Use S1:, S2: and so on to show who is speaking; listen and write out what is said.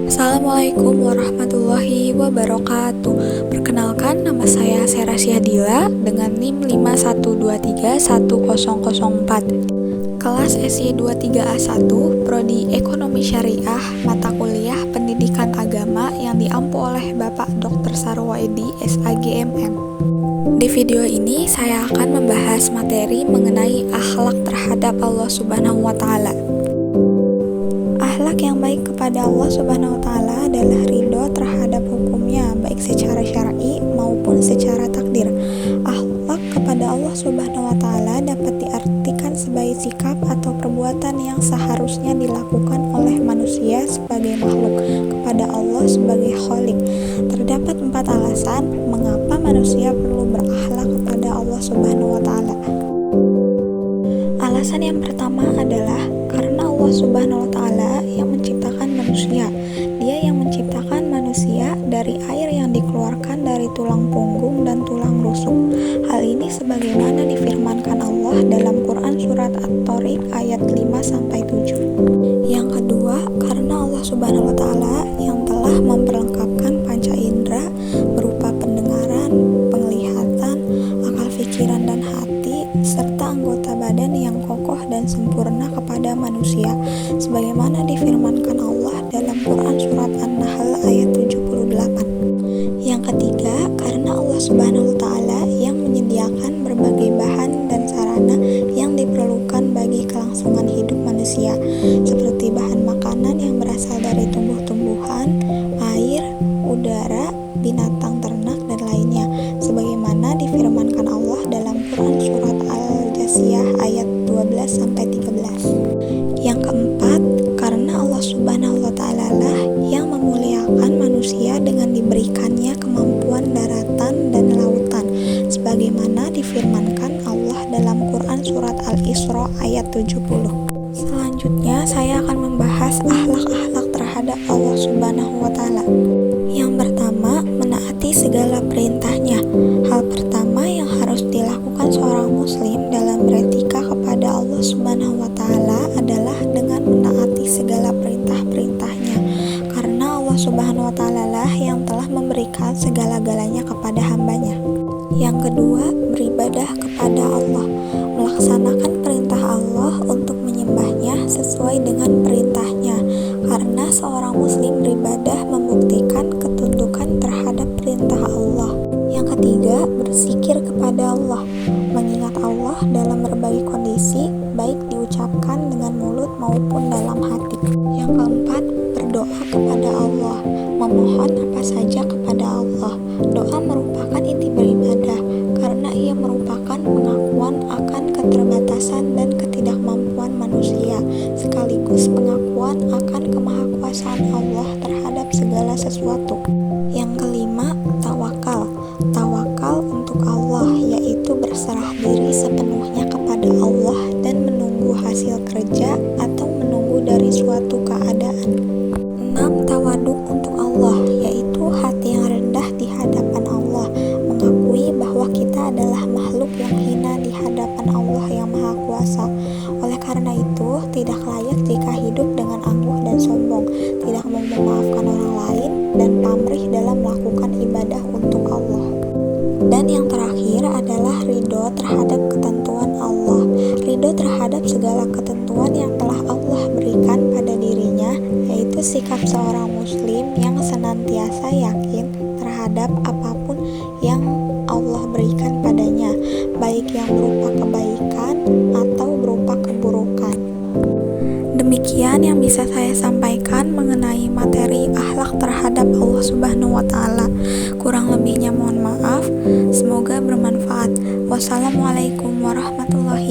S1: Assalamualaikum warahmatullahi wabarakatuh. Perkenalkan, nama saya Sera Syadila dengan NIM 51231004. Kelas SY 23A1, Prodi Ekonomi Syariah, mata kuliah Pendidikan Agama yang diampu oleh Bapak Dr. Sarwoedi, SAGMM. Di video ini saya akan membahas materi mengenai akhlak terhadap Allah Subhanahu wa Ta'ala. Akhlak yang baik kepada Allah Subhanahu wa Ta'ala adalah ridho terhadap hukumnya, baik secara syar'i maupun secara takdir. Akhlak kepada Allah Subhanahu wa Ta'ala dapat diartikan sebagai sikap atau perbuatan yang seharusnya dilakukan oleh manusia sebagai makhluk kepada Allah sebagai Khalik. Terdapat 4 alasan mengapa manusia perlu berakhlak kepada Allah Subhanahu wa Ta'ala. Alasan yang pertama adalah karena Allah Subhanahu wa Ta'ala yang menciptakan manusia. Dia yang menciptakan manusia dari air yang dikeluarkan dari tulang punggung dan tulang rusuk. Hal ini sebagaimana difirmankan Allah dalam Quran surat At-Tariq ayat 5-7. Yang kedua, karena Allah Subhanahu wa Ta'ala yang telah memperlengkapkan panca indera berupa pendengaran, penglihatan, akal pikiran dan hati, serta anggota badan yang kokoh dan sempurna kepada manusia, sebagaimana difirmankan Allah dalam Quran surat An-Nahl ayat 78. Yang ketiga, karena Allah Subhanahu wa Ta'ala yang menyediakan berbagai bahan dan sarana yang diperlukan bagi kelangsungan hidup manusia, seperti bahan makanan yang berasal dari tumbuh-tumbuhan, air, udara, binatang ternak dan lainnya, sebagaimana difirmankan Allah dalam Quran surat Al-Jasiyah ayat 12-13. Yang keempat, karena Allah Subhanahu wa Ta'ala lah yang memuliakan manusia dengan diberikannya kemampuan daratan dan lautan, sebagaimana difirmankan Allah dalam Quran surat Al-Isra ayat 70. Selanjutnya saya akan membahas akhlak-akhlak terhadap Allah Subhanahu wa Ta'ala. Yang pertama, menaati segala perintahnya. Hal pertama yang harus dilakukan seorang muslim dalam beretika kepada Allah Subhanahu wa Ta'ala adalah dengan menaati segala perintah-perintahnya, karena Allah Subhanahu wa Ta'ala lah yang telah memberikan segala-galanya kepada hambanya. Yang kedua, beribadah kepada Allah, melaksanakan perintah Allah untuk menyembahnya sesuai dengan perintahnya, karena seorang muslim beribadah membuktikan ketundukan terhadap perintah Allah. Yang ketiga, berzikir kepada Allah, mengingat Allah dalam berbagai kondisi, baik diucapkan dengan mulut maupun dalam hati. Yang keempat, berdoa kepada Allah, memohon apa saja kepada Allah. Doa merupakan inti beribadah, karena ia merupakan pengakuan akan keterbatasan dan ketidakmampuan manusia, sekaligus pengakuan akan kemahakuasaan Allah terhadap segala sesuatu. Yang kelima, tawakal. Tawakal untuk Allah, yaitu berserah diri sepenuhnya kepada Allah dan menunggu hasil kerja atau menunggu dari suatu keadaan. 6. Tawaduk untuk Allah, yaitu hati yang rendah di hadapan Allah, mengakui bahwa kita adalah makhluk yang hina di hadapan Allah yang Maha Kuasa. Oleh karena itu, tidak layak jika hidup dengan angkuh dan sombong, tidak mau memaafkan orang lain, dan pamrih dalam melakukan ibadah untuk Allah. Dan yang terakhir adalah ridho terhadap ketentuan Allah. Ridho terhadap segala ketentuan yang telah Allah berikan pada dirinya, yaitu sikap seorang muslim yang senantiasa yakin terhadap apapun yang Allah berikan padanya, baik yang berupa kebaikan atau berupa keburukan. Demikian yang bisa saya sampaikan mengenai materi akhlak terhadap Allah Subhanahu wa Ta'ala. Kurang lebihnya mohon maaf. Semoga bermanfaat. Wassalamualaikum warahmatullahi